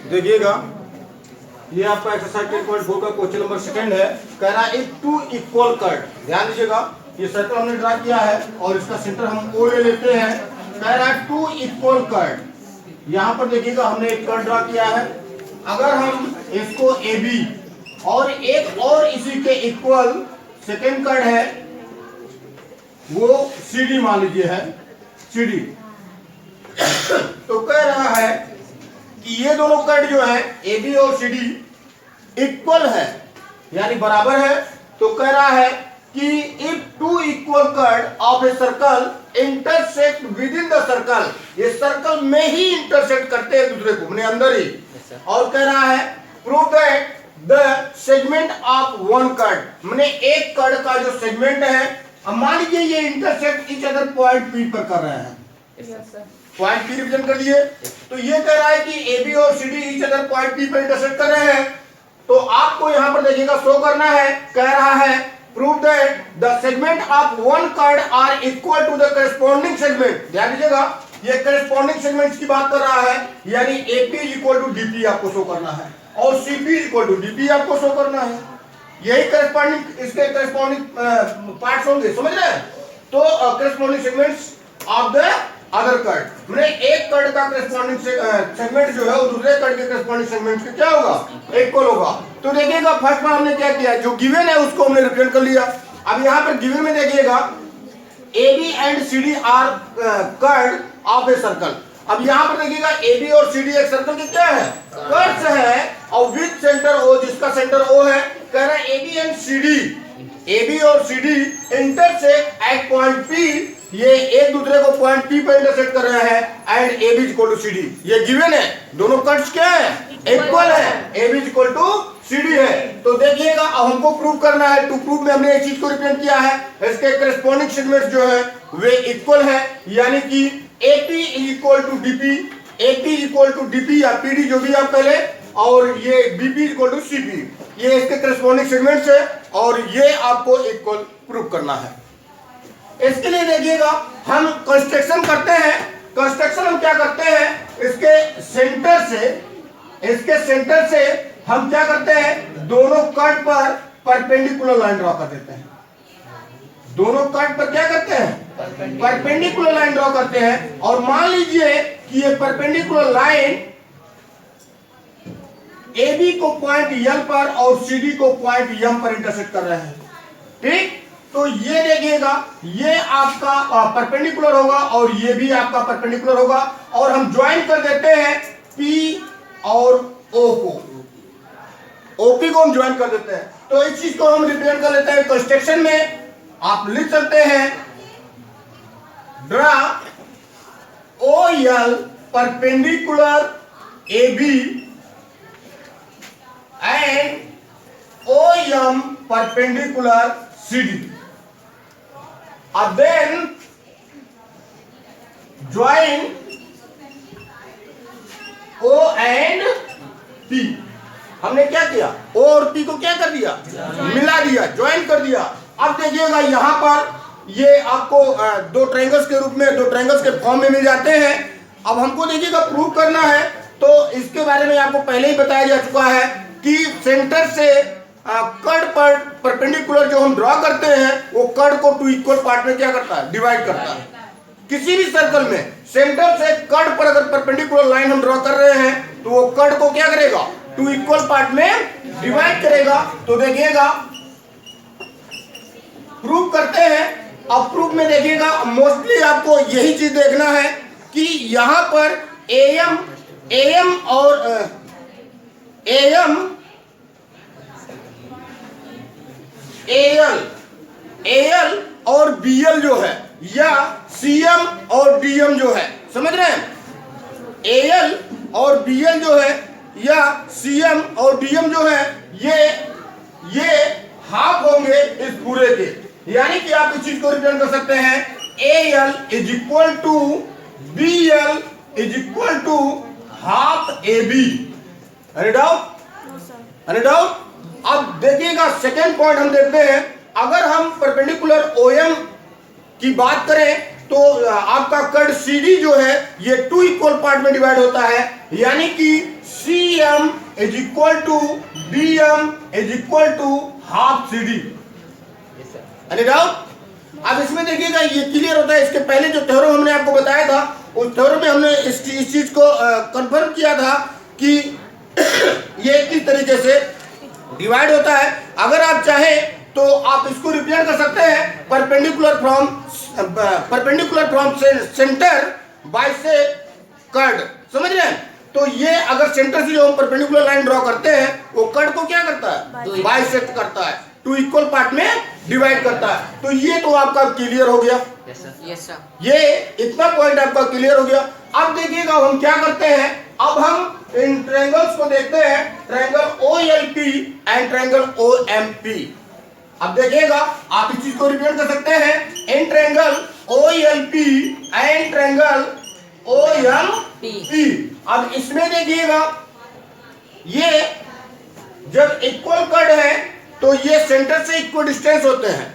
देखिएगा, ये आपका एक्सरसाइज 10.4 का क्वेश्चन नंबर सेकंड है। कह रहा है टू इक्वल कट। ध्यान दीजिएगा, ये सर्कल हमने ड्रा किया है और इसका सेंटर हम ओ ले लेते हैं। कह रहा है टू इक्वल कट। यहाँ पर देखिएगा हमने एक कट ड्रा किया है। अगर हम इसको ए बी और एक और इसी के इक्वल सेकेंड कट है वो सी डी मान लीजिए है, सी डी। तो कह रहा है कि ये दोनों कट जो है ए बी और सी डी इक्वल है, यानी बराबर है। तो कह रहा है कि if two equal cut of a circle intersect within the circle, ये सर्कल में ही इंटरसेक्ट करते हैं दूसरे को, मैंने अंदर ही। और कह रहा है prove that the segment of one cut, मैंने एक कट का जो सेगमेंट है, अब मान लीजिए ये intersect each other point P पर कर रहे हैं। पॉइंट पी रिप्रेजेंट कर लिए। तो ये कह रहा है कि ए बी और C D each other point P पर इंटरसेक्ट कर रहे हैं। तो आपको यहां पर देखिएगा शो करना है। कह रहा है prove that the segment of one cut are equal to the corresponding segment. ध्यान दीजिएगा, ये करस्पॉन्डिंग सेगमेंट्स की बात कर रहा है, यानी AP is equal to DP आपको शो करना है और CP is equal to DP आपको शो करना है। यही करस्पॉन्डिंग, इसके करस्पॉन्डिंग पार्ट्स होंगे, समझ रहे हैं। तो corresponding segments of the other cut, मैंने एक कट का करस्पॉन्डिंग सेगमेंट जो है वो दूसरे कट के करस्पॉन्डिंग सेगमेंट के क्या होगा, इक्वल होगा। तो देखिएगा फर्स्ट में हमने क्या किया, जो गिवन है उसको हमने रिप्रेजेंट कर लिया। अब यहाँ पर गिवन में देखिएगा AB and CD are cut of a circle. अब यहाँ पर देखिएगा AB और CD एक सर्कल के क्या है, कट्स है, और विद सेंटर O, जिसका सेंटर O है। कह रहा है AB एंड CD, AB और CD intersect at point P, ये एक दूसरे को पॉइंट P पर इंटरसेक्ट कर रहे हैं and AB is equal to CD। ये गिवन है, दोनों कट्स क्या है, इक्वल है, AB is equal to CD है। तो देखिएगा अब हमको प्रूव करना है। टू प्रूव में हमने एक चीज को रिप्रेजेंट किया है, इसके करस्पॉन्डिंग सेगमेंट्स जो है वे इक्वल है, यानी कि AP is equal to DP, AP is equal to DP या PD जो भी आप कह ले, और ये BP is equal to CP, ये इसके करस्पॉन्डिंग सेगमेंट्स है और ये आपको इक्वल प्रूव करना है। इसके लिए देखिएगा हम कंस्ट्रक्शन करते हैं। कंस्ट्रक्शन हम क्या करते हैं, इसके सेंटर से हम क्या करते हैं, दोनों कट पर परपेंडिकुलर लाइन ड्रॉ कर देते हैं। दोनों कट पर क्या करते हैं, परपेंडिकुलर लाइन ड्रॉ करते हैं। और मान लीजिए कि ये परपेंडिकुलर लाइन AB को पॉइंट L पर और CD को पॉइंट M पर इंटरसेक्ट कर रहे हैं, ठीक। तो ये देखिएगा, ये आपका परपेंडिकुलर होगा और ये भी आपका परपेंडिकुलर होगा, और हम ज्वाइन कर देते हैं P और O को, OP को हम ज्वाइन कर देते हैं। तो इस चीज को हम रिप्रेजेंट कर लेते हैं कंस्ट्रक्शन में। आप लिख सकते हैं draw OL perpendicular AB and OM perpendicular CD, and then join O and P। हमने क्या किया, O और P को क्या कर दिया, मिला दिया, ज्वाइन कर दिया। अब देखिएगा यहाँ पर ये आपको दो ट्रायंगल्स के रूप में, दो ट्रायंगल्स के फॉर्म में मिल जाते हैं। अब हमको देखिएगा प्रूव करना है, तो इसके बारे में आपको पहले ही बताया जा चुका है कि सेंटर से कट पर परपेंडिकुलर जो हम ड्रॉ करते हैं वो कट को टू इक्वल पार्ट में क्या करता है, डिवाइड करता है। किसी भी सर्कल में सेंटर से कट पर अगर परपेंडिकुलर लाइन हम ड्रॉ कर रहे हैं तो वो कट को क्या करेगा, टू इक्वल पार्ट में डिवाइड करेगा। तो देखिएगा प्रूव करते हैं। अब प्रूफ में देखिएगा मोस्टली आपको यही चीज देखना है कि यहां पर AM AL और BL जो है, या CM और DM जो है, समझ रहे हैं। AL और BL जो है या CM और DM जो है, ये हाफ होंगे इस पूरे के, यानी कि आप इस चीज को रिप्रेजेंट कर सकते हैं AL is equal to BL is equal to half AB। Any doubt? अब देखिएगा सेकेंड पॉइंट हम देखते हैं। अगर हम परपेंडिकुलर OM की बात करें तो आपका कट CD जो है ये 2 इक्वल पार्ट में डिवाइड होता है, यानी कि CM is equal to DM is equal to half CD। Any doubt? अब इसमें देखिएगा ये क्लियर होता है। इसके पहले जो थ्योरम हमने आपको बताया था उस थ्योरम में हमने इस चीज को कंफर्म किया था कि ये किस तरीके से डिवाइड होता है। अगर आप चाहें तो आप इसको रिप्रेजेंट कर सकते हैं परपेंडिकुलर फ्रॉम सेंटर बाय से कर्ड, समझ रहे हैं? तो ये अगर सेंटर से जो हम परपेंडिकुलर लाइन ड्रॉ करते हैं वो कर्ड को क्या करता है, बाइसेक्ट करता है, 2 इक्वल पार्ट में डिवाइड करता है। तो ये तो आपका क्लियर हो गया। Yes sir. ये इतना पॉइंट आपका क्लियर हो गया। अब देखिएगा हम क्या करते हैं, अब हम इन ट्रायंगल्स को देखते हैं, triangle OLP and triangle OMP। अब देखिएगा आप इस चीज को रिप्रेजेंट कर सकते हैं इन triangle OLP and triangle OMP। अब इसमें देखिएगा ये जब इक्वल कर्ड है तो ये सेंटर से इक्वल डिस्टेंस होते हैं।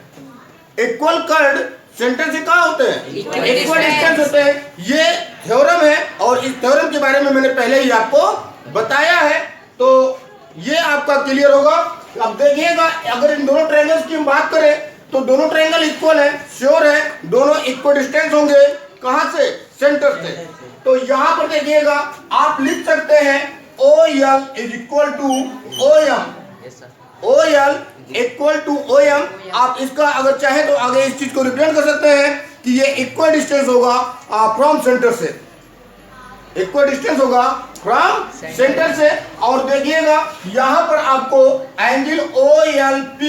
इक्वल कर्ड सेंटर से कहाँ होते हैं, इक्वल डिस्टेंस होते हैं। ये थ्योरम है और इस थ्योरम के बारे में मैंने पहले ही आपको बताया है, तो ये आपका क्लियर होगा। अब देखिएगा अगर इन दोनों ट्रायंगल्स की हम बात करें तो दोनों ट्रायंगल इक्वल है, श्योर है, दोनों इक्वल डिस्टेंस होंगे। कहां से, सेंटर से। तो यहां पर देखिएगा आप लिख सकते हैं OL is equal to OM, OL equal to OM। आप इसका अगर चाहे तो आगे इस चीज को रिप्रेजेंट कर सकते हैं कि ये इक्वल डिस्टेंस होगा फ्रॉम सेंटर से, इक्वल डिस्टेंस होगा फ्रॉम सेंटर से। और देखिएगा यहां पर आपको angle OLP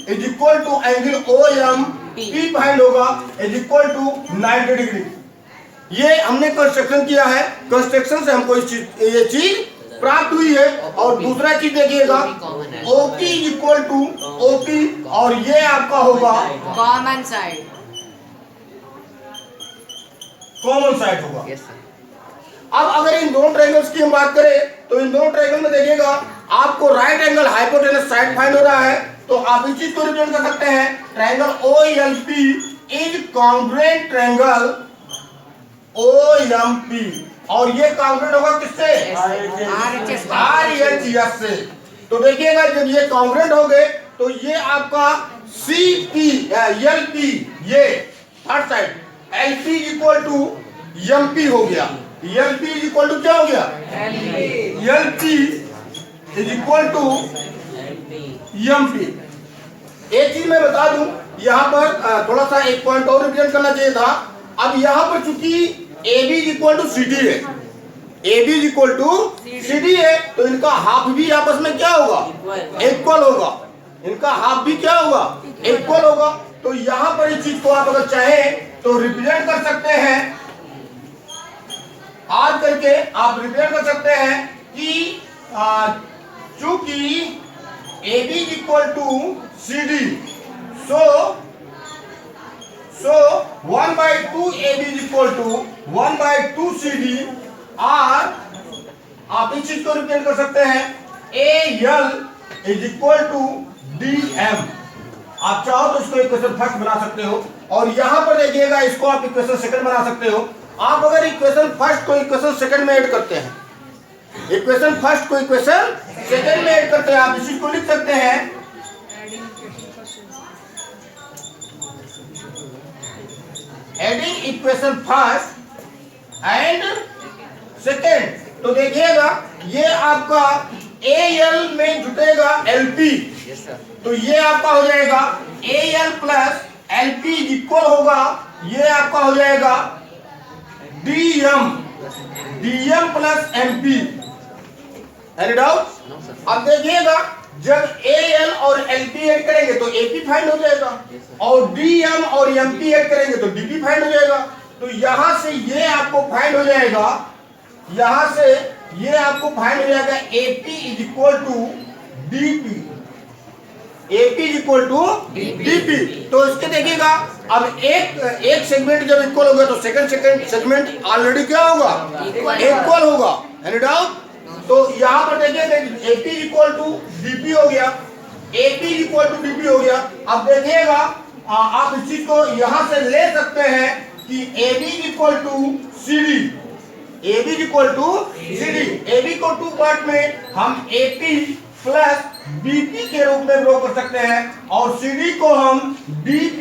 is equal to angle OMP find होगा इज इक्वल टू 90 डिग्री। ये हमने कंस्ट्रक्शन किया है, कंस्ट्रक्शन से हमको ये चीज प्राप्त हुई है। और दूसरा चीज देखिएगा OP इक्वल टू OP और ये आपका होगा कॉमन साइड, कॉमन साइड होगा। Yes sir. अब अगर इन दोनों ट्रायंगल्स की हम बात करें तो इन दोनों ट्रायंगल में देखिएगा आपको right angle hypotenuse side find हो रहा है, तो आप इस चीज को रिप्रेजेंट कर सकते हैं triangle OLP is congruent triangle OMP। और ये कॉन्ग्रुएंट होगा किससे, RHS से। तो देखिएगा जब ये कॉन्ग्रुएंट हो गए तो ये आपका CP LP ये third side LP equal to MP हो गया। LP इज इक्वल टू क्या हो गया, LP is equal to MP। एक चीज मैं बता दूं, यहाँ पर थोड़ा सा एक पॉइंट और रिप्रेजेंट करना चाहिए था। अब यहाँ पर चूंकि AB is equal to CD है, AB is equal to CD है, तो इनका हाफ भी आपस में क्या होगा, इक्वल होगा। इनका हाफ भी क्या होगा, इक्वल होगा। तो यहाँ पर इस चीज को आप अगर चाहें तो रिप्रेजेंट कर सकते हैं, आज करके आप रिप्रेजेंट कर सकते हैं कि चूंकि AB is equal to CD, so 1/2 AB is equal to 1/2 CD, और आप इस चीज को रिप्रेजेंट कर सकते हैं AL is equal to DM। आप चाहो तो इसको इक्वेशन फर्स्ट बना सकते हो और यहां पर देखिएगा इसको आप इक्वेशन सेकंड बना सकते हो। आप अगर इक्वेशन फर्स्ट को इक्वेशन सेकंड में ऐड करते हैं, इक्वेशन फर्स्ट को इक्वेशन सेकंड में ऐड करते हैं, आप इस चीज को लिख सकते हैं adding equation first and second. तो देखिएगा ये आपका AL में जुटेगा LP, तो ये आपका हो जाएगा AL प्लस LP इक्वल होगा, ये आपका हो जाएगा DM plus MP। Any doubt? अब देखिएगा जब AL और LP ऐड करेंगे तो AP फाइंड हो जाएगा और DM और MP ऐड करेंगे तो DP फाइंड हो जाएगा। तो यहां से ये आपको फाइंड हो जाएगा, यहां से ये आपको फाइंड हो जाएगा AP is equal to DP, AP is equal to DP। तो इसके देखिएगा अब एक सेगमेंट जब इक्वल होगा तो सेकंड सेगमेंट ऑलरेडी क्या होगा, इक्वल होगा। Any doubt? तो यहां पर देखिए AP इक्वल टू DP हो गया, AP इक्वल टू DP हो गया। अब देखिएगा आप इस चीज को यहां से ले सकते हैं कि AB equal to CD, AB equal to CD। AB को टू पार्ट में हम AP प्लस BP के रूप में ड्रॉ कर सकते हैं और CD को हम DP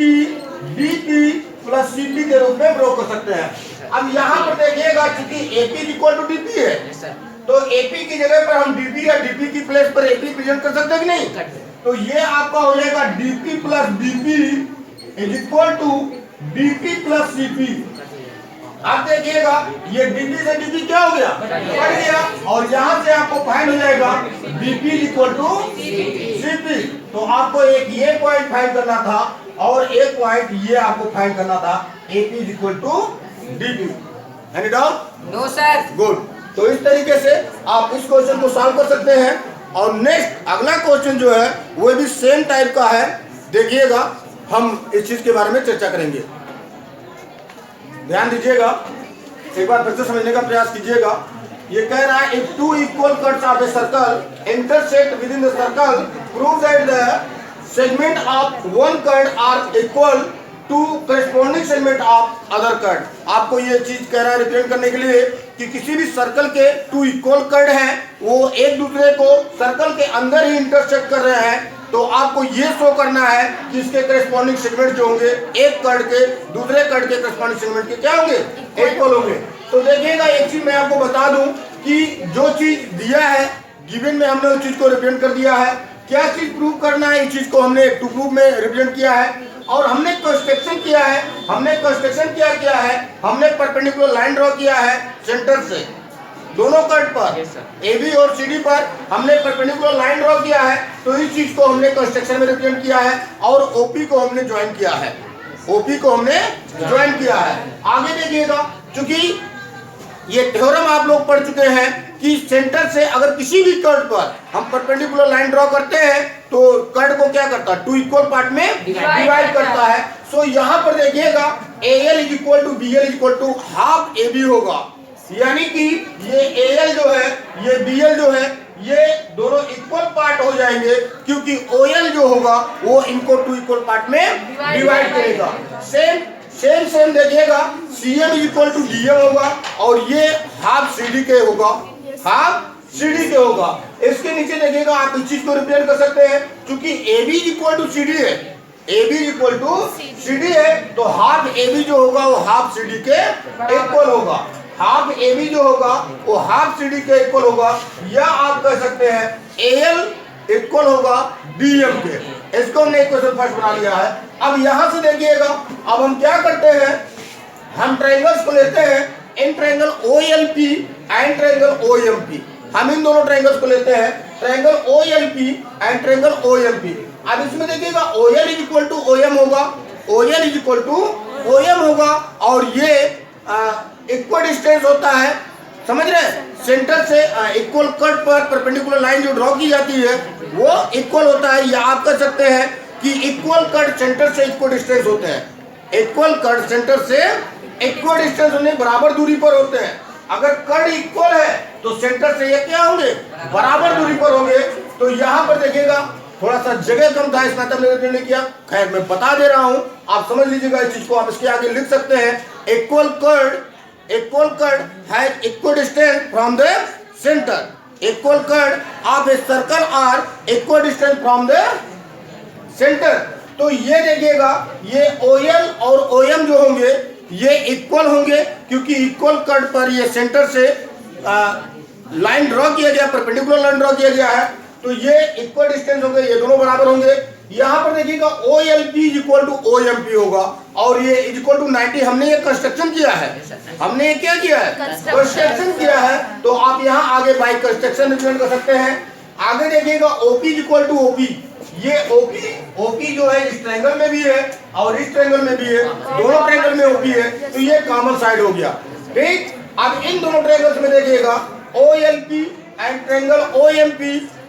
प्लस CP के रूप में ड्रॉ कर सकते हैं। अब यहाँ पर देखिएगा क्योंकि AP इक्वल टू DP है, Yes, sir. तो AP की जगह पर हम DP या DP की प्लेस पर AP प्रेजेंट कर सकते हैं कि नहीं? तो ये आपका हो जाएगा DP plus BP is equal to DP plus CP। आप देखिएगा ये DP से DP क्या हो गया, बढ़ गया, और यहाँ से आपको फाइंड हो जाएगा DP इक्वल टू CP। तो आपको एक ये पॉइंट फाइंड करना था और एक पॉइंट ये आपको फाइंड करना था, AP is equal to DP। Any doubt? No, sir. Good. तो इस तरीके से आप इस क्वेश्चन को सॉल्व कर सकते हैं। और नेक्स्ट अगला क्वेश्चन जो है वो भी सेम टाइप का है, देखिएगा हम इस चीज के बारे में चर्चा करेंगे। ध्यान दीजिएगा, एक बार फिर से समझने का प्रयास कीजिएगा। ये कह रहा है if two equal cuts of a circle intersect within the circle prove that the segment of one cut are equal to corresponding segment of other cut. आपको ये चीज कह रहा है रिप्रेजेंट करने के लिए कि किसी भी सर्कल के टू इक्वल कट हैं, वो एक दूसरे को सर्कल के अंदर ही इंटरसेक्ट कर रहे हैं, तो आपको ये शो करना है कि इसके करेस्पॉन्डिंग सेगमेंट जो होंगे एक कट के दूसरे कट के करेस्पॉन्डिंग सेगमेंट के क्या होंगे, इक्वल होंगे। तो देखिएगा एक चीज मैं आपको बता दूं कि जो चीज दिया है गिवन में हमने उस चीज को रिप्रेजेंट कर दिया है। क्या चीज प्रूव करना है, इस चीज को हमने टू प्रूव में रिप्रेजेंट किया है और हमने कंस्ट्रक्शन किया है। हमने कंस्ट्रक्शन क्या किया है, हमने परपेंडिकुलर लाइन ड्रॉ किया है सेंटर से दोनों कट पर, Yes, sir. AB और CD पर हमने परपेंडिकुलर लाइन ड्रॉ किया है। तो इस चीज को हमने कंस्ट्रक्शन में रिप्रेजेंट किया है और OP को हमने ज्वाइन किया है, OP को हमने ज्वाइन किया है। आगे देखिएगा, क्योंकि ये थ्योरम आप लोग पढ़ चुके हैं कि सेंटर से अगर किसी भी कट पर हम परपेंडिकुलर लाइन ड्रॉ करते हैं तो कट को क्या करता है, टू इक्वल पार्ट में डिवाइड करता है। सो यहाँ पर देखिएगा AL is equal to BL is equal to half AB होगा, यानी कि ये AL जो है ये BL जो है ये दोनों इक्वल पार्ट हो जाएंगे, क्योंकि OL जो होगा वो इनको टू इक्वल पार्ट में डिवाइड करेगा। सेम देखिएगा CM is equal to DM होगा और ये हाफ CD के होगा, हाफ CD के होगा। इसके नीचे देखिएगा आप इस चीज को रिप्रेजेंट कर सकते हैं, क्योंकि AB is equal to CD है, AB is equal to CD है, तो हाफ AB जो होगा वो हाफ CD के इक्वल होगा, हाफ AB जो होगा वो हाफ CD के इक्वल होगा, या आप कह सकते हैं AL इक्वल होगा DM के। इसको हमने इक्वेशन फर्स्ट बना लिया है। अब यहां से देखिएगा, अब हम क्या करते हैं, हम ट्रायंगल्स को लेते हैं, इन triangle OLP and triangle OMP। हम इन दोनों ट्रायंगल्स को लेते हैं, triangle OLP and triangle OMP। अब इसमें देखिएगा OL is equal to OM होगा, OL is equal to OM होगा, और ये इक्वल डिस्टेंस होता है, समझ रहे हैं, सेंटर से इक्वल कट पर परपेंडिकुलर लाइन जो ड्रॉ की जाती है वो इक्वल होता है, या आप कह सकते हैं कि इक्वल कट सेंटर से इक्वल डिस्टेंस होते हैं। इक्वल कट सेंटर से इक्वल डिस्टेंस होने बराबर दूरी पर होते हैं। अगर कट इक्वल है तो सेंटर से ये क्या होंगे, बराबर दूरी पर होंगे। तो यहाँ पर देखिएगा थोड़ा सा जगह कम था, इस नाते हमने किया, खैर मैं बता दे रहा हूँ, आप समझ लीजिएगा इस चीज को। आप इसके आगे लिख सकते हैं equal cut has equal distance from the centre, equal cut of a circle are equal distance from the centre. तो ये देखिएगा ये OL और OM जो होंगे ये इक्वल होंगे, क्योंकि इक्वल कट पर ये सेंटर से लाइन ड्रॉ किया गया, परपेंडिकुलर लाइन ड्रॉ किया गया है, तो ये इक्वल डिस्टेंस होंगे, ये दोनों बराबर होंगे। यहाँ पर देखिएगा OLP is equal to OMP होगा, और ये इज इक्वल टू 90। हमने ये कंस्ट्रक्शन किया है, हमने ये क्या किया है, कंस्ट्रक्शन किया है। तो आप यहाँ आगे बाय कंस्ट्रक्शन रिप्रेजेंट कर सकते हैं। आगे देखिएगा OP is equal to OP, ये OP जो है इस ट्रायंगल में भी है और इस ट्रायंगल में भी है, दोनों ट्रायंगल में OP है, तो ये कॉमन साइड हो गया। ठीक, अब इन दोनों ट्रायंगल्स में देखिएगा OLP एंड ट्रायंगल OMP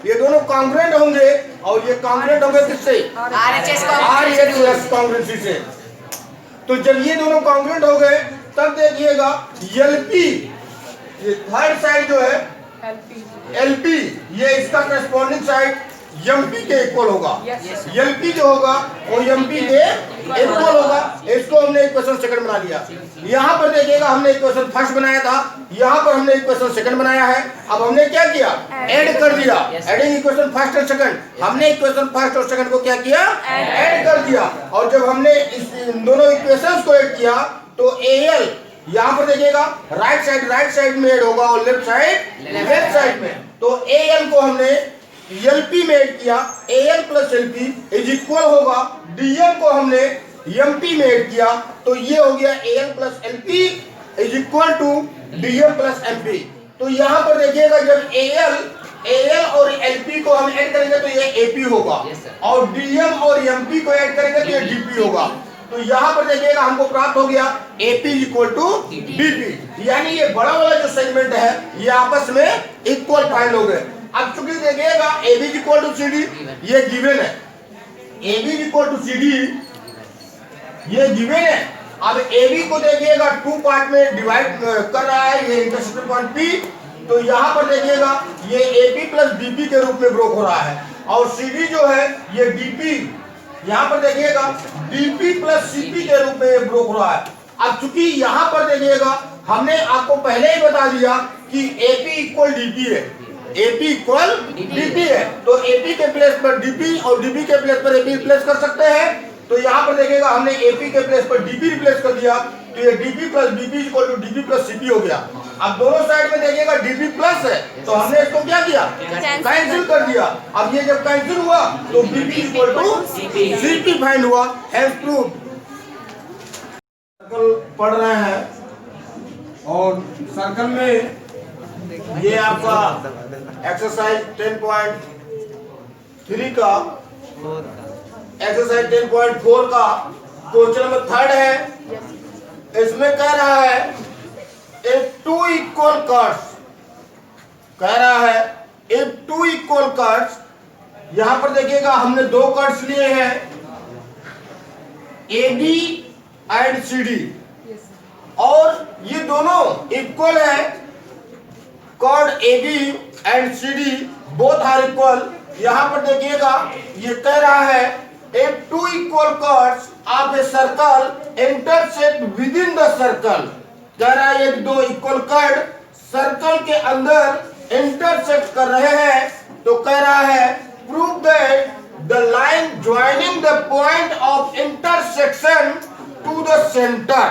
ये दोनों कॉन्ग्रुएंट होंगे, और ये कॉन्ग्रुएंट होंगे किससे, RHS कॉन्ग्रुएंसी से। तो जब ये दोनों कॉन्ग्रुएंट हो गए तब देखिएगा LP, ये थर्ड साइड जो है LP, ये इसका करस्पॉन्डिंग साइड एमपी के इक्वल होगा। Yes, एलपी जो होगा वो एमपी के इक्वल होगा। इसको हमने इक्वेशन सेकंड बना लिया। यहाँ पर देखिएगा हमने इक्वेशन फर्स्ट बनाया था, यहाँ पर हमने इक्वेशन सेकंड बनाया है। अब हमने क्या किया, ऐड कर दिया। एडिंग इक्वेशन फर्स्ट और सेकंड, हमने इक्वेशन फर्स्ट और सेकंड को क्या किया, ऐड कर दिया। और जब हमने इन दोनों इक्वेशंस को ऐड किया तो एल यहाँ पर देखिएगा राइट साइड में ऐड होगा और लेफ्ट साइड में। तो एल को हमने एलपी में ऐड किया, L plus LP is equal होगा डीएम को हमने एमपी में ऐड किया, तो ये हो गया L plus LP is equal to DM plus MP. तो यहाँ पर देखिएगा जब एल और एलपी को हम ऐड करेंगे तो ये एपी होगा, और डीएम और एमपी को ऐड करेंगे तो ये डीपी होगा। तो यहाँ पर देखिएगा हमको प्राप्त हो गया एपी इक्वल टू डीपी, यानी ये बड़ा वाला जो सेगमेंट है ये आपस में इक्वल फाइंड हो गए। अब चूंकि देखिएगा AB equal to C D ये गिवन है, AB equal to C D ये गिवन है। अब एबी को देखिएगा 2 पार्ट में डिवाइड कर रहा है, ये इंटरसेक्शन पॉइंट पी, तो यहाँ पर देखिएगा ये एपी प्लस डीपी के रूप में ब्रोक हो रहा है, और सीडी जो है ये डीपी, यहाँ पर देखिएगा डीपी प्लस सीपी के रूप में ब्रोक हो रहा है। अब चूंकि यहाँ पर देखिएगा हमने आपको पहले ही बता दिया कि एपी इक्वल डीपी है, एपी इक्वल डीपी है, तो एपी के प्लेस पर डीपी और डीपी के प्लेस पर एपी रिप्लेस कर सकते हैं। तो यहाँ पर देखिएगा हमने एपी के प्लेस पर डीपी रिप्लेस कर दिया, तो ये DP plus DP equal to DP plus CP हो गया। अब दोनों साइड में देखिएगा डीपी प्लस है, तो हमने इसको क्या किया, कैंसिल कर दिया। अब ये जब कैंसिल हुआ तो BP equal to CP find हुआ, हेंस प्रूव। सर्कल पढ़ रहे हैं और सर्कल में ये आपका एक्सरसाइज 10.3 का एक्सरसाइज 10.4 का क्वेश्चन नंबर 3 है। इसमें कह रहा है इफ 2 इक्वल कर्व्स, कह रहा है इफ 2 इक्वल कर्व्स, यहां पर देखिएगा हमने 2 कर्व्स लिए हैं AB एंड CD, और ये दोनों इक्वल है, curve AB and CD both are equal. यहां पर देखिएगा ये कह रहा है if 2 equal curves of a circle intersect within the circle, कह रहा है ये 2 इक्वल कर्व सर्कल के अंदर इंटरसेक्ट कर रहे हैं, तो कह रहा है prove that the line joining the point of intersection to the centre.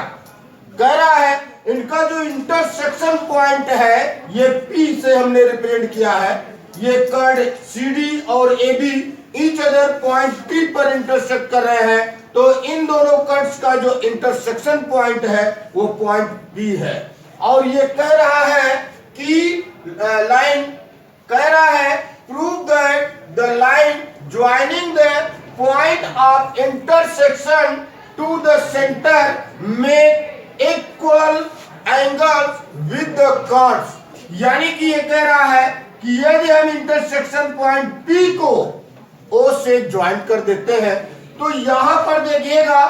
कह रहा है इनका जो इंटरसेक्शन पॉइंट है ये P से हमने रिप्रेजेंट किया है, ये कर्व CD और AB each other point P पर इंटरसेक्ट कर रहे हैं, तो इन दोनों कर्व्स का जो इंटरसेक्शन पॉइंट है वो पॉइंट P है। और ये कह रहा है कि लाइन, कह रहा है prove that the line joining the point of intersection to the centre make equal angles with the curves. यानी कि ये कह रहा है कि यदि हम इंटरसेक्शन पॉइंट P को O से ज्वाइन कर देते हैं तो यहां पर देखिएगा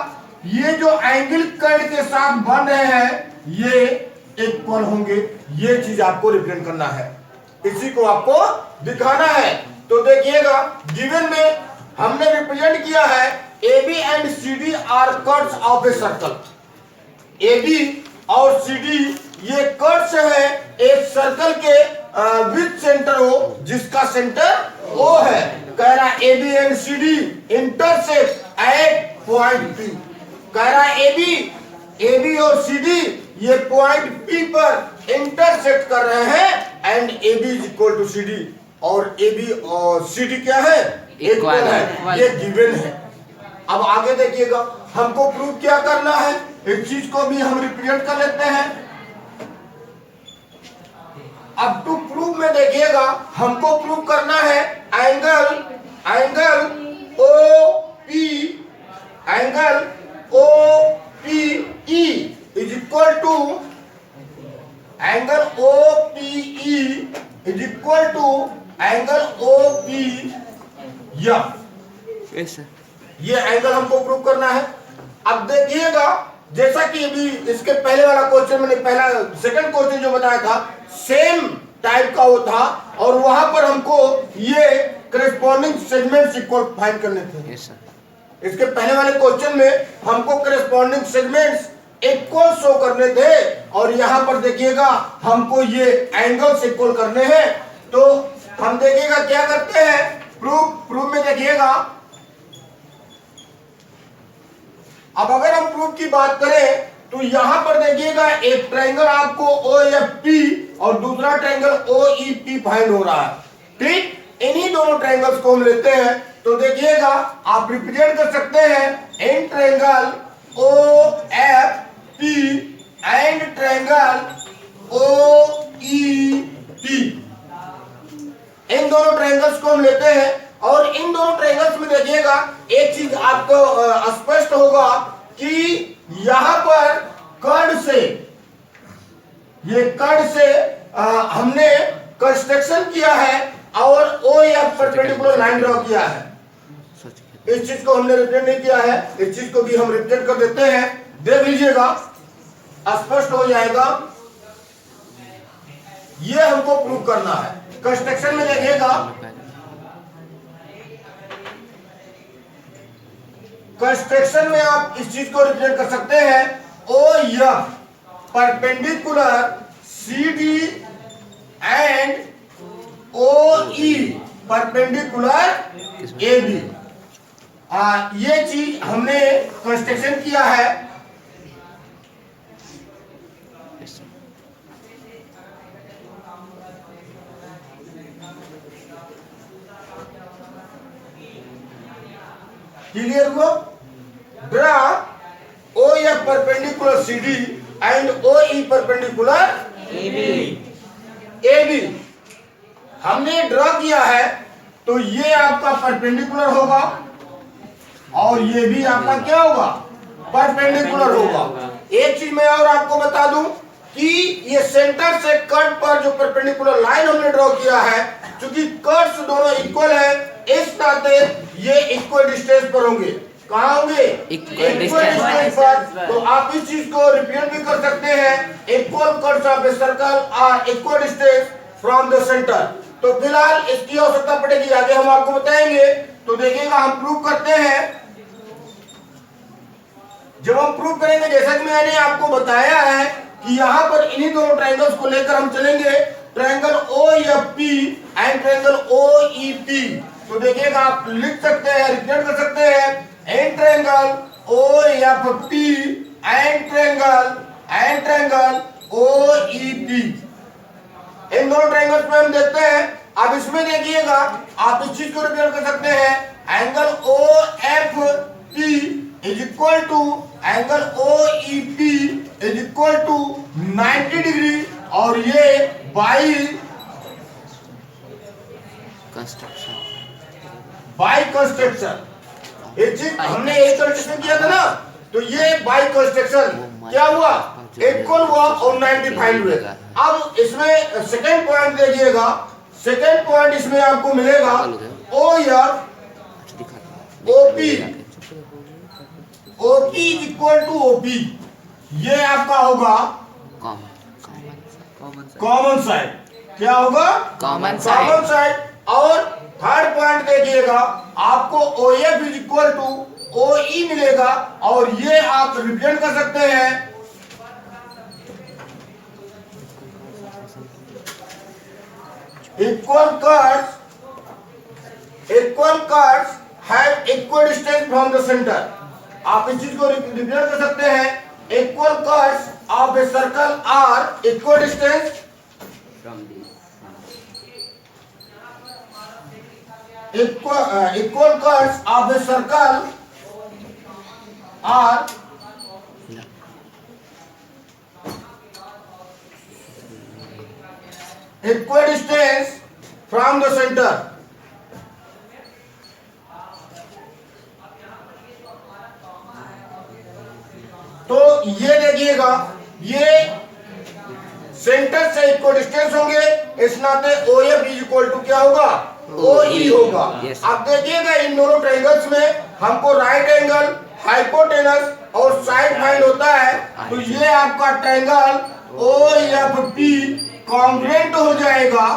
ये जो एंगल कर्व के साथ बन रहे हैं ये इक्वल होंगे। ये चीज आपको रिप्रेजेंट करना है, इसी को आपको दिखाना है। तो देखिएगा गिवन में हमने रिप्रेजेंट किया है AB and CD are curves of a circle. AB और CD ये कर्व्स है एक सर्कल के विद सेंटर O, जिसका सेंटर O है। कह रहा AB and CD intersect at point P। कह रहा AB और CD ये पॉइंट P पर इंटरसेक्ट कर रहे हैं and AB is equal to CD, और AB और CD क्या है, इक्वल है, ये गिवन है। अब आगे देखिएगा हमको प्रूव क्या करना है, इस चीज को भी हम रिप्रेजेंट कर लेते हैं। अब टू प्रूव में देखिएगा हमको प्रूव करना है angle OPE is equal to angle OPE is equal to angle OP। ये एंगल हमको प्रूव करना है। अब देखिएगा जैसा कि अभी इसके पहले वाला क्वेश्चन मैंने सेकंड क्वेश्चन जो बताया था सेम टाइप का वो था, और वहां पर हमको ये करेस्पॉन्डिंग सेगमेंट्स इक्वल फाइंड करने थे। Yes, sir. इसके पहले वाले क्वेश्चन में हमको करेस्पॉन्डिंग सेगमेंट्स इक्वल शो करने थे और यहां पर देखिएगा हमको ये एंगल्स इक्वल करने हैं। तो हम देखिएगा क्या करते हैं, प्रूफ में देखिएगा। अब अगर हम प्रूफ की बात करें तो यहां पर देखिएगा एक ट्रायंगल आपको OFP और दूसरा ट्रायंगल OEP फाइंड हो रहा है। ठीक, इन्हीं दोनों ट्रायंगल्स को हम लेते हैं। तो देखिएगा आप रिप्रेजेंट कर सकते हैं इन triangle OFP and triangle OEP। इन दोनों ट्रायंगल्स को हम लेते हैं और इन दोनों ट्रायंगल्स में देखिएगा एक चीज आपको स्पष्ट होगा कि यहां पर कर्ड से, ये कर्ड से हमने कंस्ट्रक्शन किया है और OF परपेंडिकुलर लाइन ड्रॉ किया है। इस चीज को हमने रिप्रेजेंट नहीं किया है, इस चीज को भी हम रिप्रेजेंट कर देते हैं। देख लीजिएगा स्पष्ट हो जाएगा। ये हमको प्रूव करना है। कंस्ट्रक्शन में देखिएगा, कंस्ट्रक्शन में आप इस चीज को रिप्रेजेंट कर सकते हैं OF perpendicular CD and OE perpendicular AB। ये चीज हमने कंस्ट्रक्शन किया है। क्लियर हुआ? Draw OF perpendicular CD and OE perpendicular AB। हमने ड्रा किया है तो ये आपका परपेंडिकुलर होगा और ये भी आपका क्या होगा, परपेंडिकुलर होगा। एक चीज मैं और आपको बता दूं कि ये सेंटर से कट पर जो परपेंडिकुलर लाइन हमने ड्रॉ किया है, क्योंकि कट्स दोनों इक्वल है, इस नाते ये इक्वल डिस्टेंस पर होंगे। कहाँ होंगे? इक्वल डिस्टेंस पर। तो आप इस चीज को रिप्रेजेंट भी कर सकते हैं, equal cuts of a circle are equal distance from the centre. तो फिलहाल इसकी आवश्यकता पड़ेगी, आगे हम आपको बताएंगे। तो देखिएगा हम प्रूव करते हैं। जब हम प्रूव करेंगे, जैसा कि मैंने आपको बताया है कि यहाँ पर इन्हीं दोनों ट्रायंगल्स को लेकर हम चलेंगे, triangle OFP and triangle OEP। तो देखिएगा आप लिख सकते हैं, रिप्रेजेंट कर सकते हैं and triangle OFP and triangle OEP। इन दोनों ट्रायंगल्स में हम देखते हैं। अब इसमें देखिएगा आप इस चीज को रिप्रेजेंट कर सकते हैं, angle OFP is equal to angle OEP is equal to 90 degree और ये बाई कंस्ट्रक्शन। एक चीज हमने एक कंस्ट्रक्शन किया था ना, तो ये बाई कंस्ट्रक्शन क्या हुआ, इक्वल हुआ और 90 फाइंड हुए। अब इसमें सेकेंड पॉइंट देखिएगा, सेकेंड पॉइंट इसमें आपको मिलेगा OP is equal to OP। ये आपका होगा कॉमन साइड। क्या होगा? Common side. और थर्ड पॉइंट देखिएगा आपको OF is equal to OE मिलेगा और ये आप रिप्रेजेंट कर सकते हैं equal curves have equal distance from the centre. आप इस चीज को रिप्रेजेंट कर सकते हैं, equal curves of a circle are equal distance equal curves of a circle are equal distance from the center। तो ये देखिएगा, ये सेंटर से इक्वल डिस्टेंस होंगे, इस नाते OF इज इक्वल टू क्या होगा, OE होगा। अब देखिएगा इन दोनों ट्रायंगल्स में हमको राइट एंगल, हाइपोटेनस और साइड फाइंड होता है। तो ये आपका ट्रायंगल OFP कॉन्ग्रुएंट हो जाएगा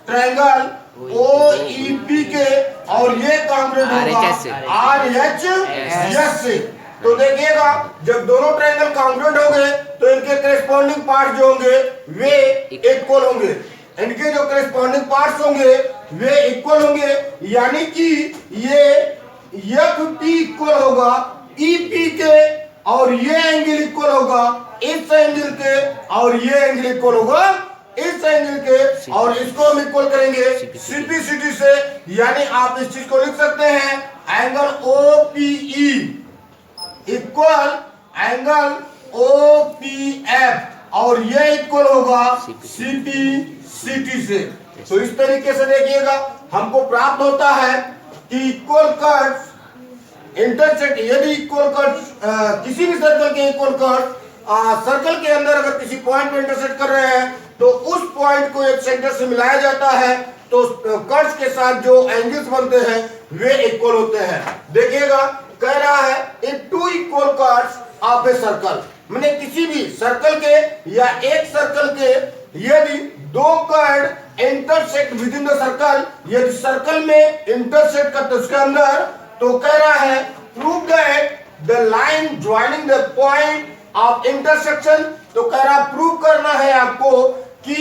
ट्रायंगल OEP के और ये कांग्रेंट होगा RHS से। RHS से। तो देखिएगा जब दोनों ट्रायंगल कांग्रुएंट होंगे तो इनके करस्पॉन्डिंग पार्ट जो होंगे वे इक्वल होंगे, इनके जो करस्पॉन्डिंग पार्ट्स होंगे वे इक्वल होंगे, यानी कि ये FP इक्वल होगा EP के और ये एंगल इक्वल होगा इस एंगल के और ये एंगल इक्वल होगा इस एंगल के, और इसको हम इक्वल करेंगे CPCT से, यानी आप इस चीज को लिख सकते हैं angle OPE equal angle OPF और ये इक्वल होगा CPCT से। तो इस तरीके से देखिएगा हमको प्राप्त होता है कि इक्वल कट इंटरसेक्ट, यदि इक्वल कट किसी भी सर्कल के इक्वल कट सर्कल के अंदर अगर किसी पॉइंट पे इंटरसेक्ट कर रहे हैं तो उस पॉइंट को एक सेंटर से मिलाया जाता है, तो कट्स के साथ जो एंगल्स बनते हैं वे इक्वल होते हैं। देखिएगा कह रहा है if two equal cuts of a circle, मैंने किसी भी सर्कल के या एक सर्कल के यदि दो cut intersect within the circle, यदि सर्कल में इंटरसेक्ट करते उसके अंदर, तो कह रहा है prove that the line joining the point of intersection, तो कह रहा प्रूव करना है आपको कि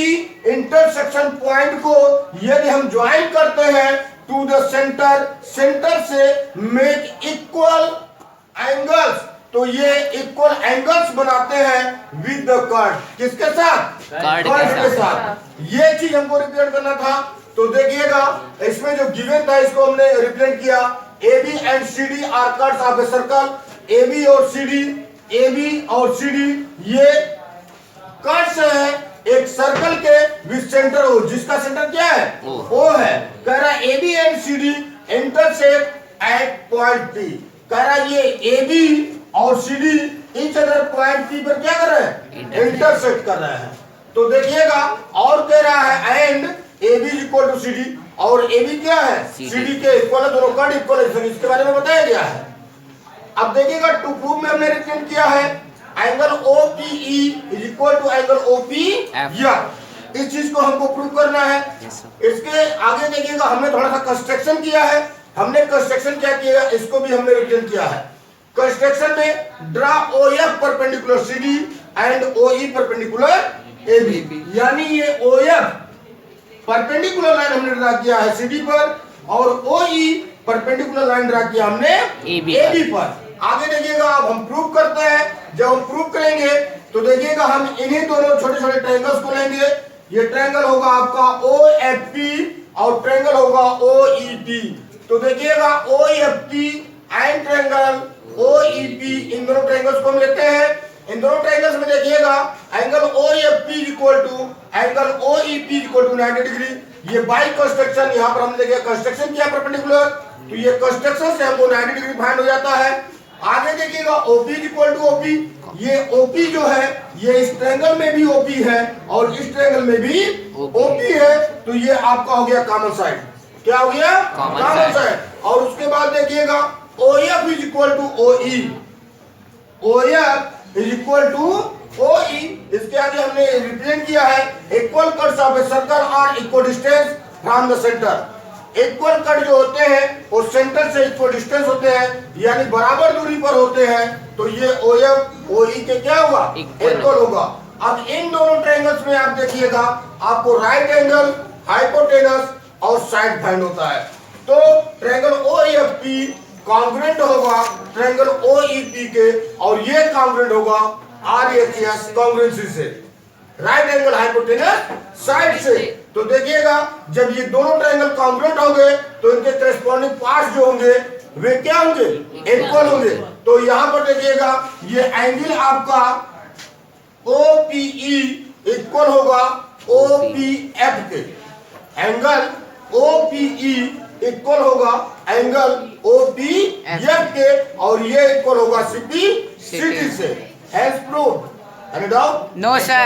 इंटरसेक्शन पॉइंट को यदि हम ज्वाइन करते हैं टू द सेंटर, सेंटर से मेक इक्वल एंगल्स, तो ये इक्वल एंगल्स बनाते हैं विद द कर्व, किसके साथ? कर्व के साथ। ये चीज हमको रिप्रेजेंट करना था। तो देखिएगा इसमें जो गिवन था इसको हमने रिप्रेजेंट किया, AB and CD are curves of a circle, AB और CD ये कर्व्स है एक सर्कल के विद सेंटर O, जिसका सेंटर क्या है? O है। कह रहा है AB and CD intersect at point P, कह रहा है ये AB और CD each other point P पर क्या कर रहे हैं? इंटरसेक्ट कर रहे हैं। तो देखिएगा और कह रहा है and AB equal to CD, और AB क्या है? CD के इक्वल है, दोनों कर्व इक्वल है, इसके बारे में बताया गया है। अब देखिएगा टू प्रूव में हमने रिप्रेजेंट किया है angle OPE is equal to angle OPF, इस चीज को हमको प्रूव करना है। इसके आगे देखिएगा हमने थोड़ा सा कंस्ट्रक्शन किया है, हमने कंस्ट्रक्शन क्या किया इसको भी हमने रिप्रेजेंट किया है। कंस्ट्रक्शन में draw OF perpendicular CD and OE perpendicular AB, यानी ये OF परपेंडिकुलर लाइन हमने ड्रा किया है CD पर और OE परपेंडिकुलर लाइन ड्रा किया हमने AB पर। आगे देखिएगा अब हम प्रूव करते हैं, जब हम प्रूव करेंगे तो देखिएगा हम इन्हीं दोनों छोटे छोटे ट्रायंगल्स को लेंगे। ये ट्रायंगल होगा आपका OFP और ट्रायंगल होगा OEP। तो देखिएगा OFP एंड ट्रायंगल OEP, इन दोनों ट्रायंगल्स को हम लेते हैं। इन दोनों ट्रायंगल्स में देखिएगा angle OFP equal to angle OEP equal to 90 degree. ये बाई कंस्ट्रक्शन यहाँ पर हमने देखिए कंस्ट्रक्शन किया परपेंडिकुलर, तो ये कंस्ट्रक्शन से हमको 90 डिग्री फाइंड हो जाता है। आगे देखिएगा OP इक्वल टू OP, ये OP जो है ये इस ट्रायंगल में भी OP है और इस ट्रायंगल में भी OP है, तो ये आपका हो गया कॉमन साइड। क्या हो गया? Common side. और उसके बाद देखिएगा OF is equal to OE, OF is equal to OE। इसके आगे हमने रिप्रेजेंट किया है equal cuts of a circle are equal distance from the centre. Equal cut जो होते हैं वो सेंटर से इक्वल डिस्टेंस होते हैं, यानी बराबर दूरी पर होते हैं, तो ये OF OE के क्या होगा? इक्वल होगा। अब इन दोनों ट्रायंगल्स में आप देखिएगा आपको राइट एंगल, हाइपोटेनस और साइड फाइंड होता है। तो ट्रायंगल OFP कॉन्ग्रुएंट होगा ट्रायंगल OEP के और ये कॉन्ग्रुएंट होगा RHS कॉन्ग्रुएंसी से, राइट एंगल हाइपोटेनस साइड से। तो देखिएगा जब ये दोनों ट्रायंगल कॉन्ग्रुएंट होंगे तो इनके करस्पॉन्डिंग पार्ट्स जो होंगे वे क्या होंगे? इक्वल होंगे। तो यहाँ पर देखिएगा ये एंगल आपका OPE इक्वल होगा OPF के, एंगल OPE इक्वल होगा एंगल OPF के और ये इक्वल होगा CPCT से। Has proved. Any doubt? No sir.